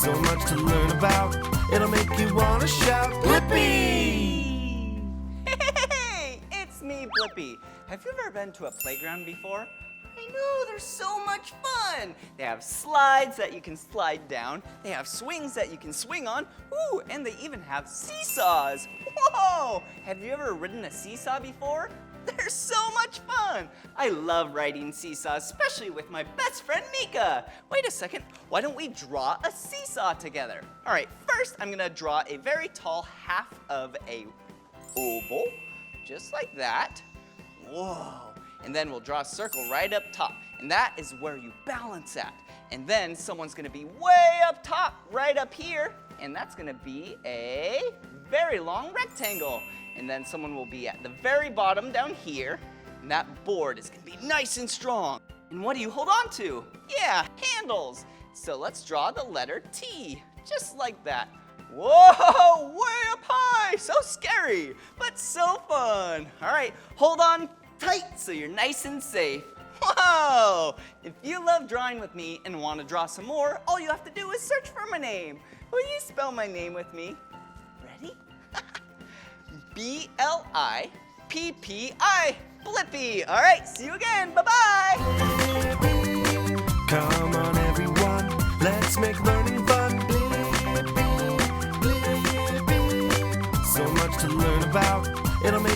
So much to learn about, it'll make you want to shout, Blippi! Hey, it's me, Blippi. Have you ever been to a playground before? I know, they're so much fun. They have slides that you can slide down. They have swings that you can swing on. Ooh, and they even have seesaws. Whoa! Have you ever ridden a seesaw before? They're so much fun. I love riding seesaws, especially with my best friend, Mika. Wait a second, why don't we draw a seesaw together? All right, first I'm gonna draw a very tall half of a oval, just like that. Whoa. And then we'll draw a circle right up top, and that is where you balance at. And then someone's gonna be way up top, right up here, and that's gonna be a very long rectangle. And then someone will be at the very bottom down here, and that board is gonna be nice and strong. And what do you hold on to? Yeah, handles. So let's draw the letter T, just like that. Whoa, way up high, so scary, but so fun. All right, hold on tight so you're nice and safe. Whoa! If you love drawing with me and want to draw some more, all you have to do is search for my name. Will you spell my name with me? Ready? B-L-I-P-P-I, Blippi. All right, see you again. Bye-bye. Blippi, come on everyone, let's make learning fun. Blippi, Blippi, so much to learn about, it'll make